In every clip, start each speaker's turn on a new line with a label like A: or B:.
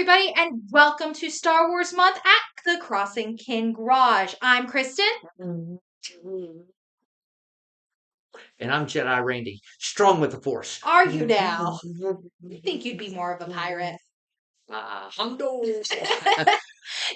A: everybody, and welcome to Star Wars Month at the Crossing Kin Garage. I'm Kristen.
B: And I'm Jedi Randy, strong with the Force.
A: Are you now? I think you'd be more of a pirate.
B: Hundo.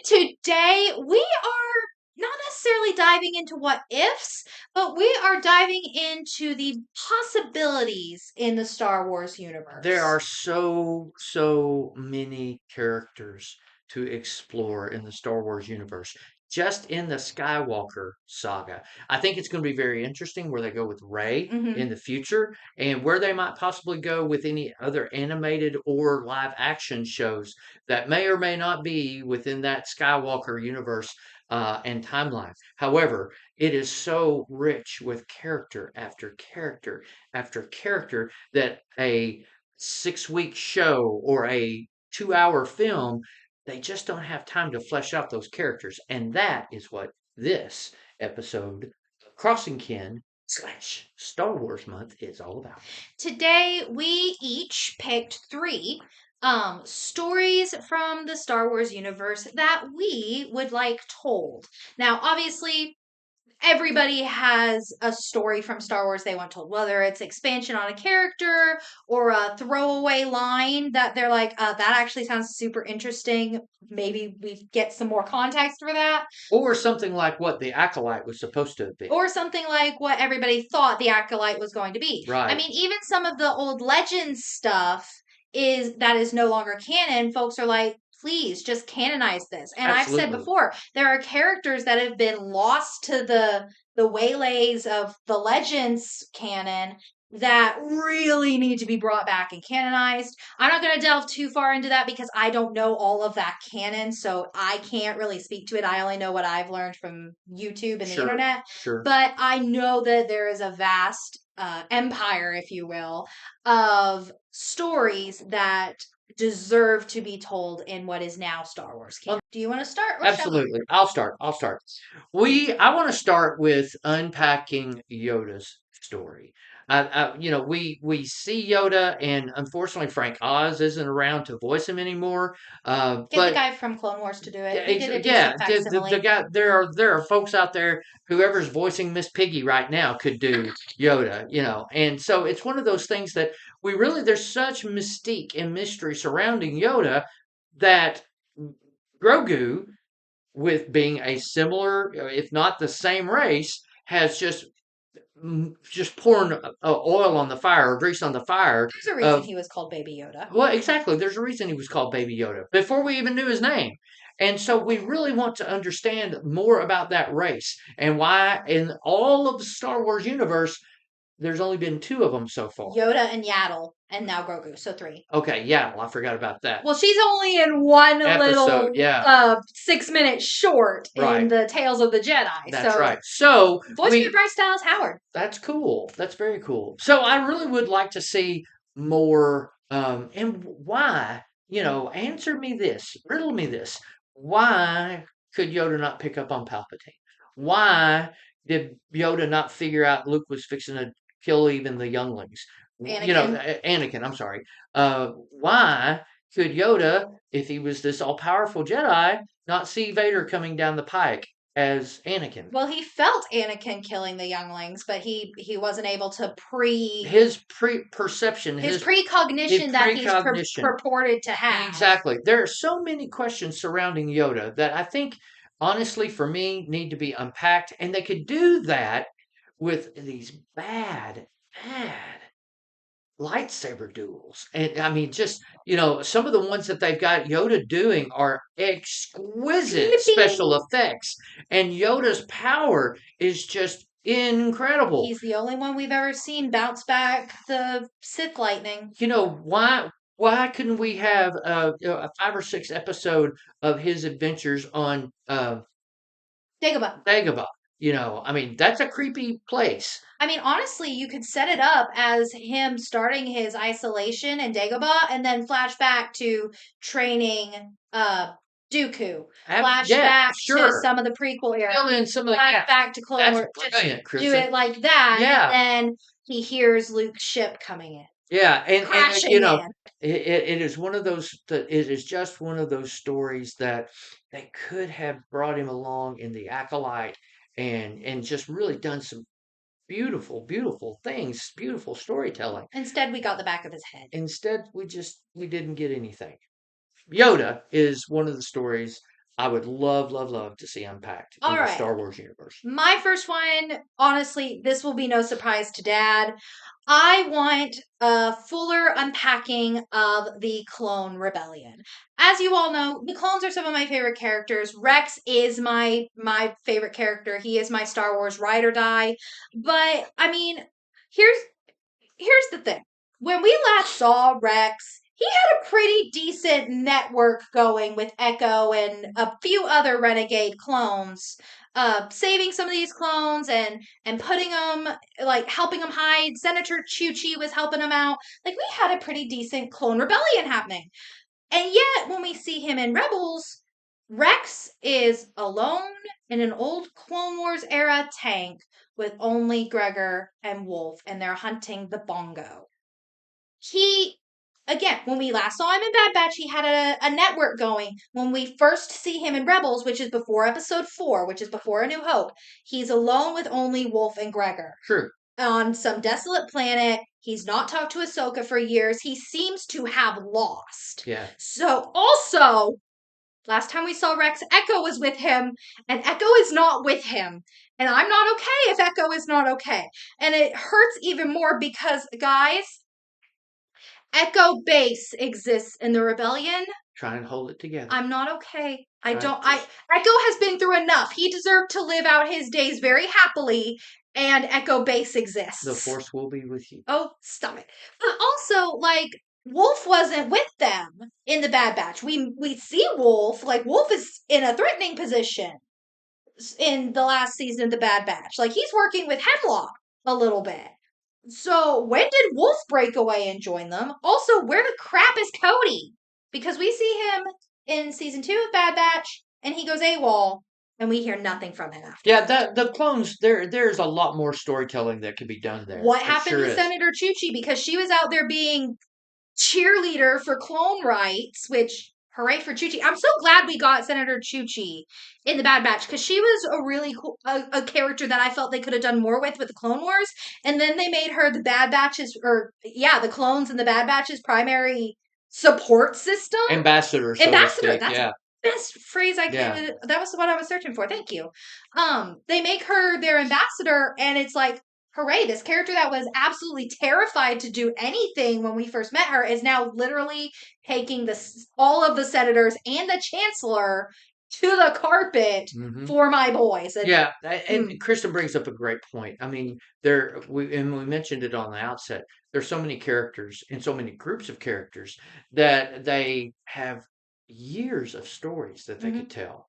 A: Today, we are not necessarily diving into what ifs, but we are diving into the possibilities in the Star Wars universe.
B: There are so many characters to explore in the Star Wars universe. Just in the Skywalker saga. I think it's going to be very interesting where they go with Rey in the future and where they might possibly go with any other animated or live action shows that may or may not be within that Skywalker universe and timeline. However, it is so rich with character after character after character that a 6-week show or a 2-hour film, they just don't have time to flesh out those characters. And that is what this episode of Crossing Kin / Star Wars Month is all about.
A: Today, we each picked 3 stories from the Star Wars universe that we would like told. Now, obviously, everybody has a story from Star Wars they want told, whether it's expansion on a character or a throwaway line that they're like, that actually sounds super interesting. Maybe we get some more context for that.
B: Or something like what the Acolyte was supposed to be.
A: Or something like what everybody thought the Acolyte was going to be.
B: Right.
A: I mean, even some of the old Legends stuff that is no longer canon. Folks are like, please just canonize this. And
B: Absolutely.
A: I've said before, there are characters that have been lost to the waylays of the Legends canon that really need to be brought back and canonized. I'm not going to delve too far into that because I don't know all of that canon, so I can't really speak to it. I only know what I've learned from YouTube and the internet.
B: Sure.
A: But I know that there is a vast empire, if you will, of stories that deserve to be told in what is now Star Wars canon. Do you want to start?
B: Absolutely. I'll start. I want to start with unpacking Yoda's story. We see Yoda, and unfortunately, Frank Oz isn't around to voice him anymore.
A: Get the guy from Clone Wars to do it. He did a
B: Yeah,
A: decent facsimile.
B: the guy. There are folks out there. Whoever's voicing Miss Piggy right now could do Yoda. And so it's one of those things that there's such mystique and mystery surrounding Yoda that Grogu, with being a similar, if not the same race, has just pouring oil on the fire or grease on the fire.
A: There's a reason he was called Baby Yoda.
B: Well, exactly. There's a reason he was called Baby Yoda before we even knew his name. And so we really want to understand more about that race and why in all of the Star Wars universe, there's only been 2 of them so far.
A: Yoda and Yaddle, and now Grogu, so 3.
B: Okay, Yaddle, I forgot about that.
A: Well, she's only in one
B: episode,
A: little 6-minute short in the Tales of the Jedi.
B: That's right. So
A: voiced by Bryce Dallas Howard.
B: That's cool. That's very cool. So I really would like to see more. And why? Answer me this. Riddle me this. Why could Yoda not pick up on Palpatine? Why did Yoda not figure out Luke was fixing to kill even the younglings?
A: Anakin.
B: Anakin, I'm sorry. Why could Yoda, if he was this all-powerful Jedi, not see Vader coming down the pike as Anakin?
A: Well, he felt Anakin killing the younglings, but he wasn't able to
B: his perception,
A: his precognition that he's purported to have.
B: Exactly. There are so many questions surrounding Yoda that I think, honestly, for me, need to be unpacked, and they could do that with these bad lightsaber duels. And I mean, just, some of the ones that they've got Yoda doing are exquisite special effects. And Yoda's power is just incredible.
A: He's the only one we've ever seen bounce back the Sith lightning.
B: Why couldn't we have a 5 or 6 episode of his adventures on
A: Dagobah?
B: I mean, that's a creepy place.
A: I mean, honestly, you could set it up as him starting his isolation in Dagobah and then flash back to training Dooku. Flashback to some of the prequel era. Flashback to Clone Wars.
B: That's brilliant, Chris.
A: Do it like that.
B: Yeah.
A: And then he hears Luke's ship coming in.
B: Yeah, and
A: crashing in.
B: it is one of those that it is just one of those stories that they could have brought him along in the acolyte and just really done some beautiful, beautiful things, beautiful storytelling.
A: Instead, we got the back of his head.
B: Instead, we didn't get anything. Yoda is one of the stories I would love, love, love to see unpacked
A: All
B: in the
A: right.
B: Star Wars universe.
A: My first one, honestly, this will be no surprise to Dad. I want a fuller unpacking of the Clone Rebellion. As you all know, the clones are some of my favorite characters. Rex is my favorite character. He is my Star Wars ride or die. But I mean, here's here's the thing. When we last saw Rex, he had a pretty decent network going with Echo and a few other renegade clones, saving some of these clones and putting them like helping them hide. Senator Chuchi was helping them out. Like we had a pretty decent clone rebellion happening. And yet, when we see him in Rebels, Rex is alone in an old Clone Wars era tank with only Gregor and Wolf, and they're hunting the bongo. He, again, when we last saw him in Bad Batch, he had a network going. When we first see him in Rebels, which is before episode 4, which is before A New Hope, he's alone with only Wolf and Gregor
B: True.
A: on some desolate planet. He's not talked to Ahsoka for years. He seems to have lost.
B: Yeah.
A: So, also, last time we saw Rex, Echo was with him, and Echo is not with him. And I'm not okay if Echo is not okay. And it hurts even more because, guys, Echo Base exists in the rebellion.
B: Try and hold it together.
A: I'm not okay. I
B: Try
A: don't.
B: just
A: Echo has been through enough. He deserved to live out his days very happily, and Echo Base
B: the
A: exists.
B: force will be with you.
A: Oh, stop it. But also, like, Wolf wasn't with them in the Bad Batch. We see Wolf, like Wolf is in a threatening position in the last season of the Bad Batch. Like he's working with Hemlock a little bit. So when did Wolf break away and join them? Also, where the crap is Cody? Because we see him in season 2 of Bad Batch and he goes AWOL and we hear nothing from him after.
B: Yeah, the clones there's a lot more storytelling that could be done there.
A: What
B: There
A: happened
B: sure
A: to
B: is.
A: Senator Chuchi? Because she was out there being cheerleader for clone rights, which hooray for Chuchi. I'm so glad we got Senator Chuchi in the Bad Batch because she was a really cool a character that I felt they could have done more with the Clone Wars, and then they made her the Bad Batch's or yeah, the clones and the Bad Batch's primary support system.
B: Ambassador, so to
A: Ambassador.
B: speak.
A: That's
B: Yeah.
A: the best phrase I
B: Yeah.
A: could. That was what I was searching for. Thank you. They make her their ambassador, and it's like, hooray! This character that was absolutely terrified to do anything when we first met her is now literally taking all of the senators and the chancellor to the carpet
B: Hmm.
A: for my boys. And
B: Yeah,
A: mm,
B: and Kristen brings up a great point. I mean, there we mentioned it on the outset. There's so many characters and so many groups of characters that they have years of stories that they
A: mhm.
B: could tell.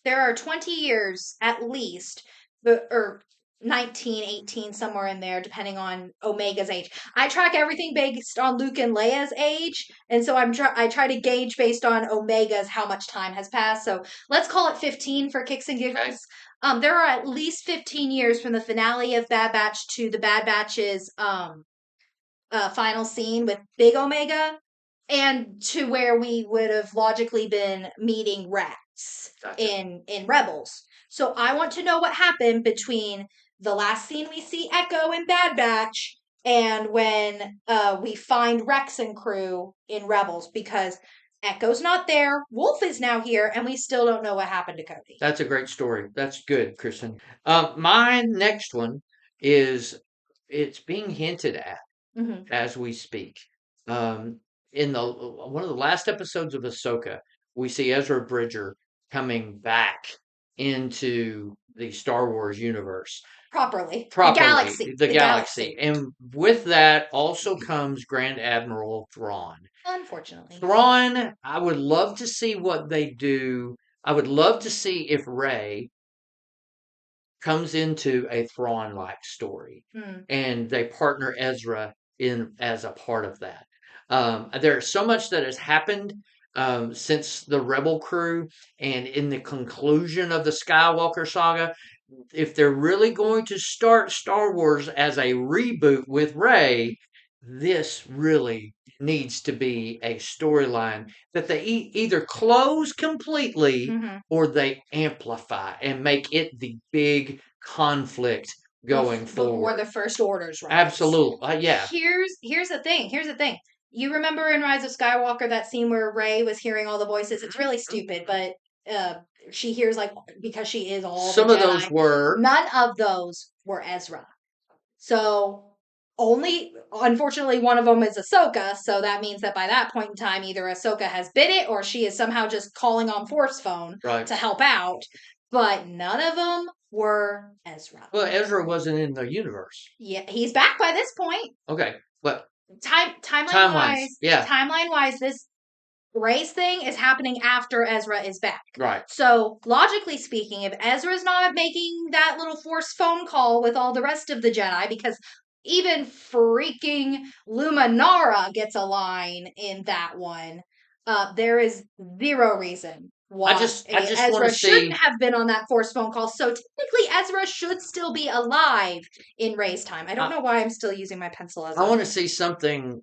A: There are 20 years at least, or 19, 18, somewhere in there, depending on Omega's age. I track everything based on Luke and Leia's age, and so I try to gauge based on Omega's how much time has passed. So let's call it 15 for kicks and
B: Okay.
A: giggles. There are at least 15 years from the finale of Bad Batch to the Bad Batch's final scene with Big Omega, and to where we would have logically been meeting Rex
B: Gotcha.
A: in Rebels. So I want to know what happened between the last scene we see Echo in Bad Batch and when we find Rex and crew in Rebels, because Echo's not there, Wolf is now here, and we still don't know what happened to Cody.
B: That's a great story. That's good, Kristen. My next one is it's being hinted at
A: Mm-hmm.
B: as we speak. Um, in the one of the last episodes of Ahsoka, we see Ezra Bridger coming back into the Star Wars universe
A: Properly,
B: properly, the
A: the
B: galaxy,
A: galaxy.
B: and with that also comes Grand Admiral Thrawn.
A: Unfortunately.
B: Thrawn, I would love to see what they do. I would love to see if Rey comes into a Thrawn-like story,
A: Hmm.
B: and they partner Ezra in as a part of that. There's so much that has happened since the Rebel crew, and in the conclusion of the Skywalker saga. If they're really going to start Star Wars as a reboot with Rey, this really needs to be a storyline that they either close completely
A: Hmm.
B: or they amplify and make it the big conflict going
A: Before
B: forward.
A: the First Orders rise.
B: Absolutely. Yeah.
A: Here's the thing. Here's the thing. You remember in Rise of Skywalker that scene where Rey was hearing all the voices? It's really stupid, but uh, she hears like because she is all the
B: Some of those
A: Jedi.
B: were
A: None of those were Ezra. So only, unfortunately, one of them is Ahsoka. So that means that by that point in time, either Ahsoka has bit it or she is somehow just calling on Force Phone
B: right.
A: to help out. But none of them were Ezra.
B: Well, Ezra wasn't in the universe.
A: Yeah, he's back by this point.
B: Okay, but
A: Timeline
B: time wise,
A: wise,
B: yeah,
A: this race thing is happening after Ezra is back.
B: right.
A: So, logically speaking, if Ezra's not making that little force phone call with all the rest of the Jedi, because even freaking Luminara gets a line in that one, there is zero reason why
B: I just want to
A: Ezra shouldn't
B: see.
A: have been on that force phone call. So, technically, Ezra should still be alive in Rey's time. I don't
B: I,
A: know why I'm still using my pencil as
B: I
A: a.
B: want to see something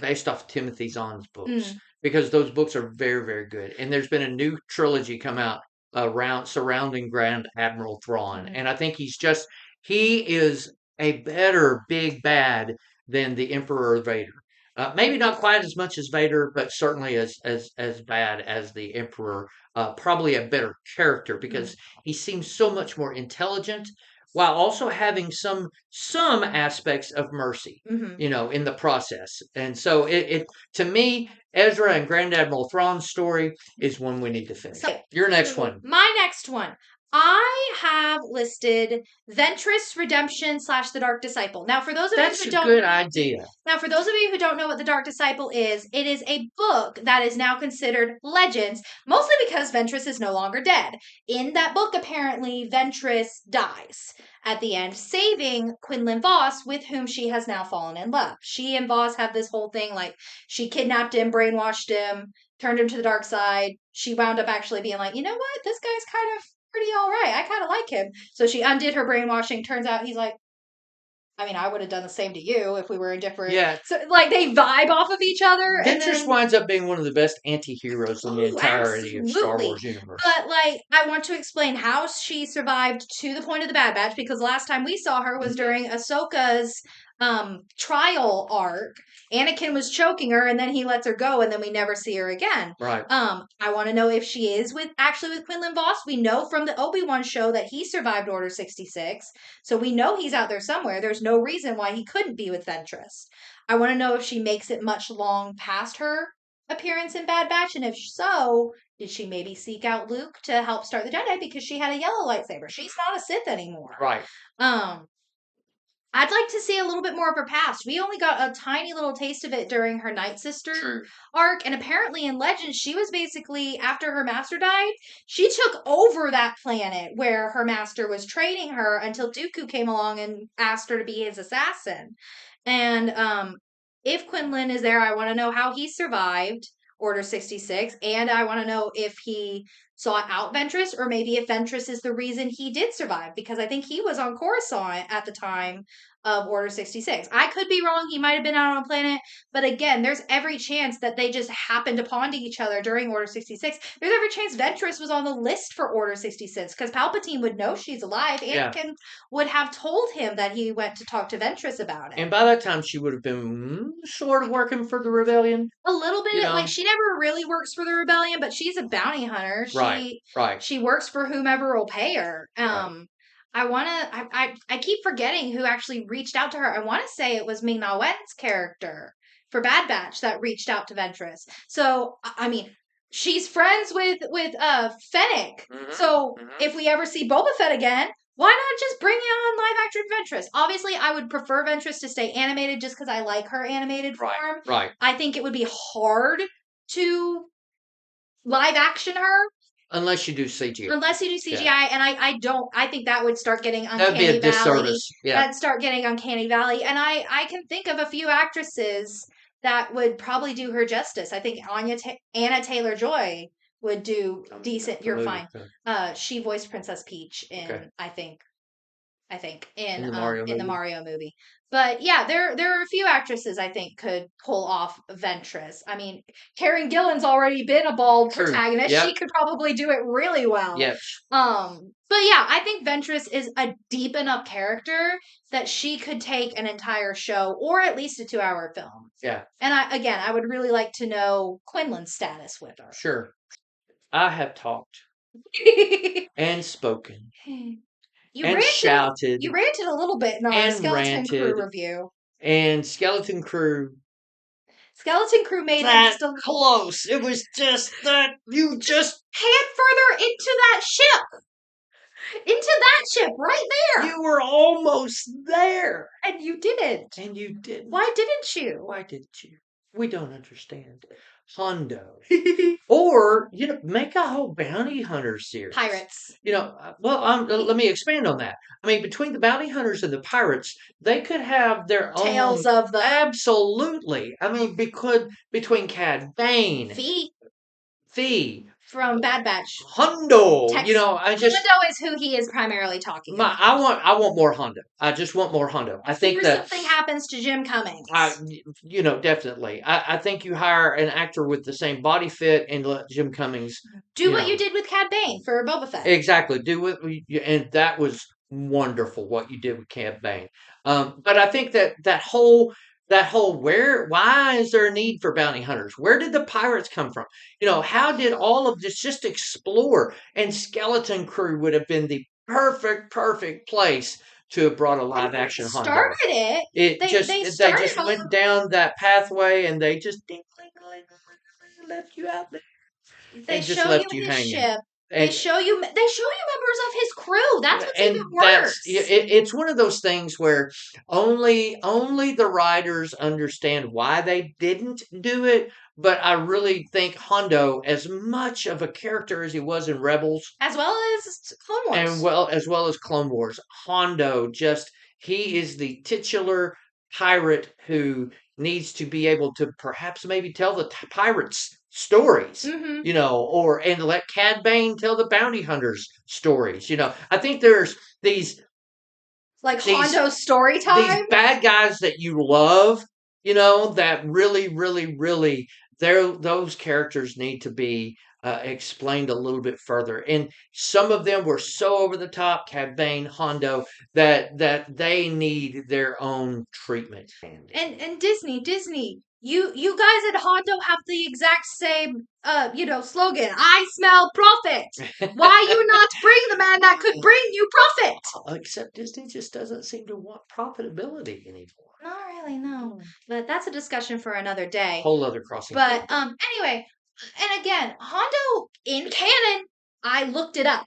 B: based off Timothy Zahn's books
A: Mm,
B: because those books are very, very good. And there's been a new trilogy come out around surrounding Grand Admiral Thrawn,
A: mhm,
B: and I think he is a better big bad than the Emperor Vader. Maybe not quite as much as Vader, but certainly as bad as the Emperor. Probably a better character
A: mm,
B: because he seems so much more intelligent while also having some aspects of mercy,
A: mhm.
B: in the process. And so it to me, Ezra and Grand Admiral Thrawn's story is one we need to finish.
A: So,
B: Your next one.
A: my next one. I have listed Ventress Redemption / The Dark Disciple. Now, for those of you
B: That's
A: who
B: a
A: don't
B: good idea.
A: Now, for those of you who don't know what The Dark Disciple is, it is a book that is now considered legends, mostly because Ventress is no longer dead. In that book, apparently, Ventress dies at the end, saving Quinlan Voss, with whom she has now fallen in love. She and Voss have this whole thing like she kidnapped him, brainwashed him, turned him to the dark side. She wound up actually being like, you know what? This guy's kind of pretty all right. I kind of like him. So she undid her brainwashing. Turns out he's like, I mean, I would have done the same to you if we were in different.
B: Yeah,
A: So, like, they vibe off of each other, and
B: Ventress
A: then
B: winds up being one of the best anti-heroes in the
A: oh,
B: entirety of Star
A: absolutely.
B: Wars universe.
A: But like, I want to explain how she survived to the point of the Bad Batch because last time we saw her was
B: Mhm.
A: during Ahsoka's trial arc. Anakin was choking her, and then he lets her go, and then we never see her again.
B: Right.
A: I want to know if she is with Quinlan Voss. We know from the Obi-Wan show that he survived Order 66, so we know he's out there somewhere. There's no reason why he couldn't be with Ventress. I want to know if she makes it much long past her appearance in Bad Batch, and if so, did she maybe seek out Luke to help start the Jedi because she had a yellow lightsaber? She's not a Sith anymore.
B: Right.
A: Um, I'd like to see a little bit more of her past. We only got a tiny little taste of it during her Night Sister
B: True.
A: arc, and apparently in Legends, she was basically after her master died, she took over that planet where her master was training her until Dooku came along and asked her to be his assassin. And if Quinlan is there, I want to know how he survived Order 66, and I want to know if he sought out Ventress, or maybe if Ventress is the reason he did survive, because I think he was on Coruscant at the time of Order 66. I could be wrong. He might have been out on a planet, but again, there's every chance that they just happened upon each other during Order 66. There's every chance Ventress was on the list for Order 66 because Palpatine would know she's alive.
B: Yeah.
A: Anakin would have told him that he went to talk to Ventress about it.
B: And by that time, she would have been sort of working for the rebellion.
A: A little
B: You
A: bit, like
B: know.
A: she never really works for the rebellion, but she's a bounty hunter.
B: Right. Right.
A: She works for whomever will pay her.
B: Right.
A: I keep forgetting who actually reached out to her. I want to say it was Ming Na Wen's character for Bad Batch that reached out to Ventress. So I mean, she's friends with Fennec. So if we ever see Boba Fett again, why not just bring on live action Ventress? Obviously, I would prefer Ventress to stay animated just because I like her animated
B: Right.
A: form.
B: Right.
A: I think it would be hard to live action her
B: Unless you do CGI.
A: unless you do CGI,
B: Yeah.
A: and I don't. I think that would start getting
B: That would be
A: Uncanny
B: a
A: Valley.
B: disservice. Yeah.
A: That'd start getting Uncanny Valley, and I can think of a few actresses that would probably do her justice. I think Anna Taylor Joy would do
B: I'm
A: decent. You're
B: familiar
A: fine.
B: with that.
A: She voiced Princess Peach
B: Okay.
A: in I think I think,
B: in the Mario
A: in the
B: movie.
A: Mario movie. But yeah, there are a few actresses I think could pull off Ventress. I mean, Karen Gillan's already been a bald
B: True.
A: protagonist. She
B: Yep.
A: could probably do it really well.
B: Yep.
A: But yeah, I think Ventress is a deep enough character that she could take an entire show or at least a 2-hour film.
B: Yeah.
A: And I would really like to know Quinlan's status with her.
B: Sure. I have talked and spoken
A: You
B: and
A: ranted.
B: shouted
A: You ranted a little bit in our
B: and
A: Skeleton Crew
B: ranted
A: review.
B: and Skeleton Crew
A: Skeleton Crew made it
B: that
A: just a
B: close. It was just that you just
A: hand further into that ship, right there,
B: you were almost there.
A: and you didn't.
B: And you didn't.
A: Why didn't you?
B: Why didn't you? We don't understand. Hondo. Or, make a whole bounty hunter series.
A: Pirates.
B: Let me expand on that. I mean, between the bounty hunters and the pirates, they could have their
A: Tales
B: own.
A: of the
B: Absolutely. I mean, between Cad Bane, Fee,
A: from Bad Batch.
B: Hondo.
A: Tex- Hondo is who he is primarily talking about.
B: I want more Hondo. I just want more Hondo. I think that
A: something happens to Jim Cummings.
B: Definitely. I think you hire an actor with the same body fit and let Jim Cummings
A: do what you did with Cad Bane for Boba Fett.
B: Exactly. And that was wonderful what you did with Cad Bane. But I think that whole why is there a need for bounty hunters? Where did the pirates come from? How did all of this just explore? And Skeleton Crew would have been the perfect place to have brought a live action Hondo.
A: Started it.
B: They just went down that pathway and they just left you out there.
A: They
B: just
A: show
B: left
A: you
B: you
A: his
B: hanging.
A: ship. They show you members of his crew. That's what's
B: And
A: even worse.
B: it's one of those things where only the writers understand why they didn't do it. But I really think Hondo, as much of a character as he was in Rebels,
A: as well as Clone Wars,
B: and as well as Clone Wars, Hondo he is the titular pirate who needs to be able to perhaps maybe tell the pirates stories, and let Cad Bane tell the bounty hunters stories. I think there's these
A: Hondo story time.
B: These bad guys that you love, that really, really, really, those characters need to be explained a little bit further. And some of them were so over the top, Cad Bane, Hondo, that they need their own treatment.
A: And Disney, you guys at Hondo have the exact same slogan. I smell profit. Why you not bring the man that could bring you profit?
B: Except Disney just doesn't seem to want profitability anymore.
A: Not really, no. But that's a discussion for another day.
B: Whole other crossing.
A: But anyway, and again, Hondo in canon, I looked it up.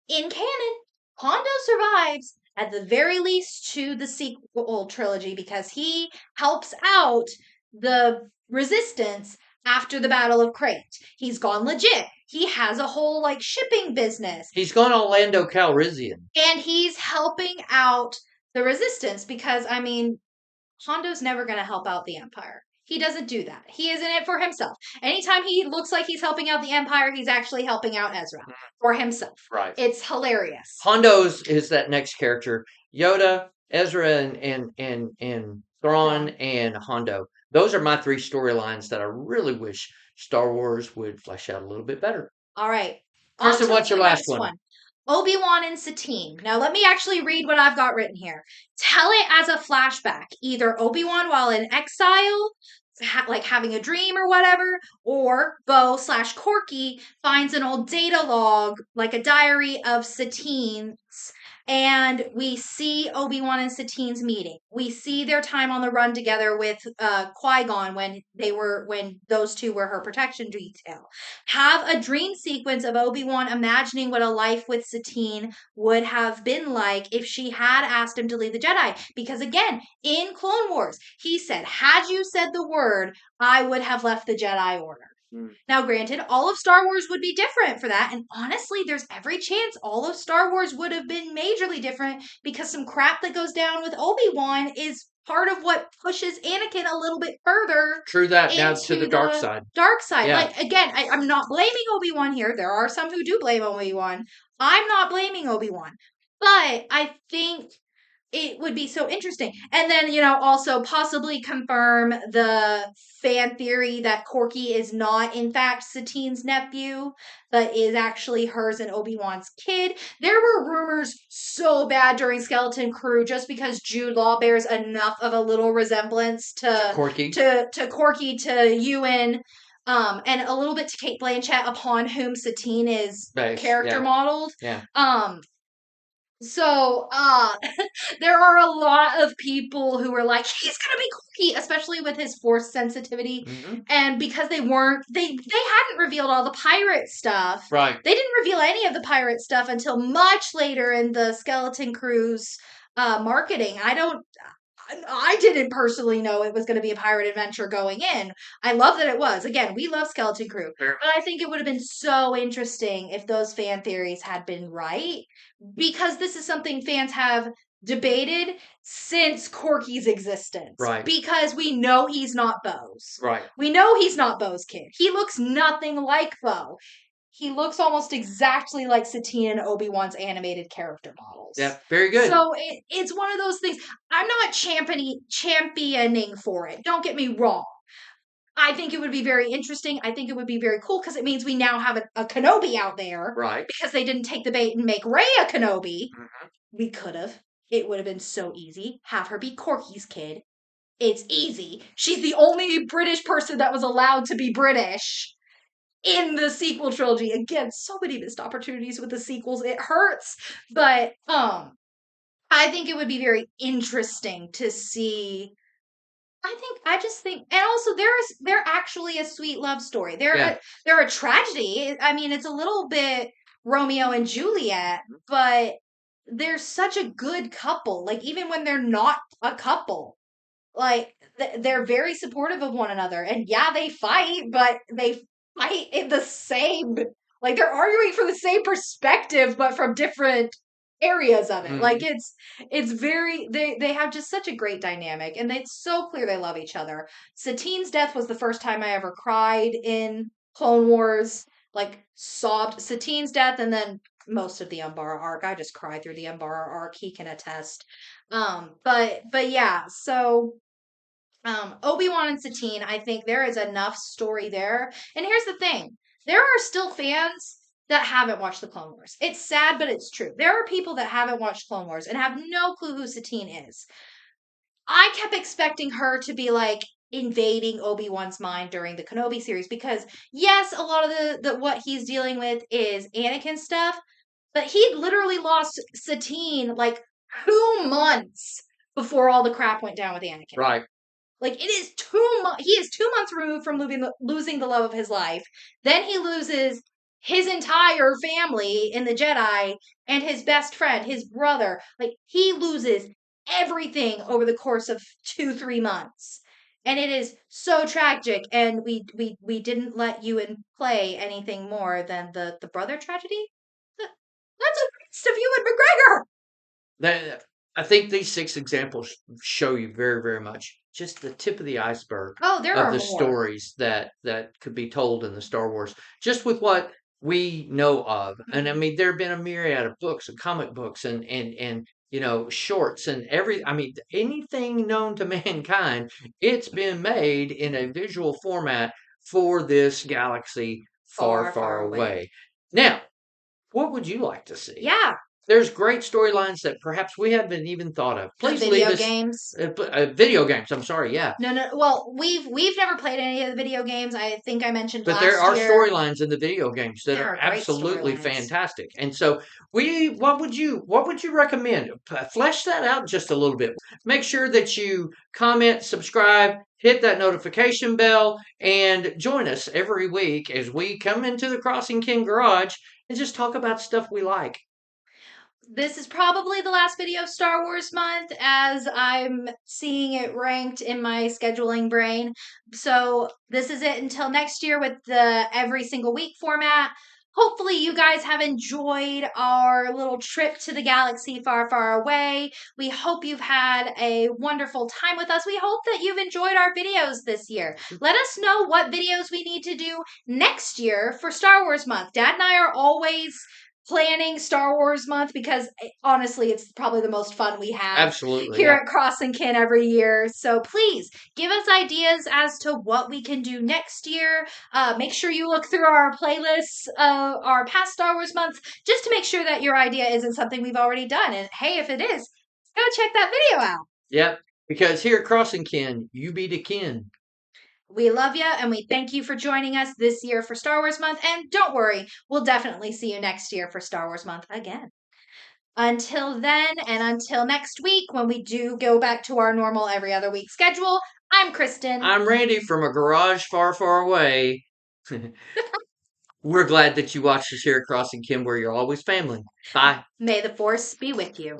A: In canon, Hondo survives at the very least to the sequel trilogy because he helps out the Resistance after the Battle of Crate. He's gone legit. He has a whole shipping business.
B: He's gone Orlando Calrissian.
A: And he's helping out the Resistance because Hondo's never going to help out the Empire. He doesn't do that. He is in it for himself. Anytime he looks like he's helping out the Empire, he's actually helping out Ezra for himself.
B: Right.
A: It's hilarious.
B: Hondo's is that next character. Yoda, Ezra, and Thrawn, and Hondo. Those are my 3 storylines that I really wish Star Wars would flesh out a little bit better.
A: All right.
B: Kristen, what's your last one?
A: Obi-Wan and Satine. Now, let me actually read what I've got written here. Tell it as a flashback. Either Obi-Wan while in exile, having a dream or whatever, or Bo/Corky finds an old data log, like a diary of Satine's, and we see Obi-Wan and Satine's meeting. We see their time on the run together with Qui-Gon when those two were her protection detail. Have a dream sequence of Obi-Wan imagining what a life with Satine would have been like if she had asked him to leave the Jedi. Because again, in Clone Wars, he said, had you said the word, I would have left the Jedi Order. Now, granted, all of Star Wars would be different for that. And honestly, there's every chance all of Star Wars would have been majorly different because some crap that goes down with Obi-Wan is part of what pushes Anakin a little bit further.
B: True that, down to the dark side.
A: Dark side. Yeah. Again, I'm not blaming Obi-Wan here. There are some who do blame Obi-Wan. I'm not blaming Obi-Wan. But I think it would be so interesting. And then, also possibly confirm the fan theory that Corky is not, in fact, Satine's nephew, but is actually hers and Obi-Wan's kid. There were rumors so bad during Skeleton Crew just because Jude Law bears enough of a little resemblance
B: To
A: to
B: Corky.
A: to Corky, to Ewan, and a little bit to Kate Blanchett, upon whom Satine is
B: Base.
A: character
B: Yeah.
A: modeled.
B: Yeah.
A: So, there are a lot of people who are like, he's gonna be Corky, especially with his force sensitivity.
B: Hmm.
A: And because they hadn't revealed all the pirate stuff.
B: Right.
A: They didn't reveal any of the pirate stuff until much later in the Skeleton Crew's marketing. I didn't personally know it was going to be a pirate adventure going in. I love that it was. Again, we love Skeleton Crew.
B: Fair.
A: But I think it would have been so interesting if those fan theories had been right, because this is something fans have debated since Corky's existence.
B: Right.
A: Because we know he's not Bo's.
B: Right.
A: We know he's not Bo's kid. He looks nothing like Bo. He looks almost exactly like Satine and Obi-Wan's animated character models.
B: Yeah. Very good.
A: So it's one of those things. I'm not championing for it. Don't get me wrong. I think it would be very interesting. I think it would be very cool because it means we now have a Kenobi out there,
B: Right.
A: because they didn't take the bait and make Rey a Kenobi.
B: Mhm.
A: We could have. It would have been so easy. Have her be Corky's kid. It's easy. She's the only British person that was allowed to be British in the sequel trilogy. Again, so many missed opportunities with the sequels. It hurts. But I think it would be very interesting to see. I just think, and also they're actually a sweet love story.
B: Yeah.
A: They're a tragedy. I mean, it's a little bit Romeo and Juliet, but they're such a good couple. Like, even when they're not a couple, like, they're very supportive of one another. And yeah, they fight, but they fight in the same, like, they're arguing for the same perspective, but from different areas of it. Like,
B: Mhm.
A: it's very, they have just such a great dynamic, and it's so clear they love each other. Satine's death was the first time I ever cried in Clone Wars, like, sobbed Satine's death, and then most of the Umbara arc. I just cried through the Umbara arc. He can attest. But yeah, so Obi-Wan and Satine, I think there is enough story there. And here's the thing. There are still fans that haven't watched the Clone Wars. It's sad, but it's true. There are people that haven't watched Clone Wars and have no clue who Satine is. I kept expecting her to be like invading Obi-Wan's mind during the Kenobi series, because yes, a lot of the what he's dealing with is Anakin stuff, but he literally lost Satine like 2 months before all the crap went down with Anakin.
B: Right.
A: Like, it is 2 months. He is 2 months removed from losing the love of his life. Then he loses his entire family in the Jedi and his best friend, his brother. Like, he loses everything over the course of 3 months, and it is so tragic. And we didn't let Ewan play anything more than the brother tragedy. That's a waste of Ewan McGregor.
B: That I think these six examples show you very, very much just the tip of the iceberg
A: Oh, there
B: of
A: are
B: the
A: more.
B: stories that could be told in the Star Wars, just with what we know of. And I
A: Mhm.
B: mean, there have been a myriad of books and comic books and shorts and I mean, anything known to mankind, it's been made in a visual format for this galaxy far,
A: Far,
B: far
A: far away.
B: away. Now, what would you like to see?
A: Yeah,
B: There's great storylines that perhaps we haven't even thought of.
A: the
B: Please leave
A: video
B: us
A: games.
B: video games. I'm sorry, yeah,
A: No, no. Well, we've never played any of the video games. I think I mentioned
B: but there
A: last
B: are
A: year.
B: storylines in the video games that
A: There
B: are
A: are great
B: absolutely
A: storylines.
B: fantastic. And so, what would you recommend? Flesh that out just a little bit. Make sure that you comment, subscribe, hit that notification bell, and join us every week as we come into the Crossing King Garage and just talk about stuff we like.
A: This is probably the last video of Star Wars month, as I'm seeing it ranked in my scheduling brain. So this is it until next year with the every single week format. Hopefully you guys have enjoyed our little trip to the galaxy far, far away. We hope you've had a wonderful time with us. We hope that you've enjoyed our videos this year. Let us know what videos we need to do next year for Star Wars month. Dad and I are always planning Star Wars month because honestly, it's probably the most fun we have
B: Absolutely,
A: here
B: yeah.
A: at Cross and Kin every year. So please give us ideas as to what we can do next year. Make sure you look through our playlists, our past Star Wars months, just to make sure that your idea isn't something we've already done. And hey, if it is, go check that video out.
B: Yep. Because here at Crossing Kin, you be the kin.
A: We love you and we thank you for joining us this year for Star Wars Month. And don't worry, we'll definitely see you next year for Star Wars Month again. Until then, and until next week, when we do go back to our normal every other week schedule, I'm Kristen.
B: I'm Randy from a garage far, far away. We're glad that you watched us here at Crossing Kin, where you're always family. Bye.
A: May the Force be with you.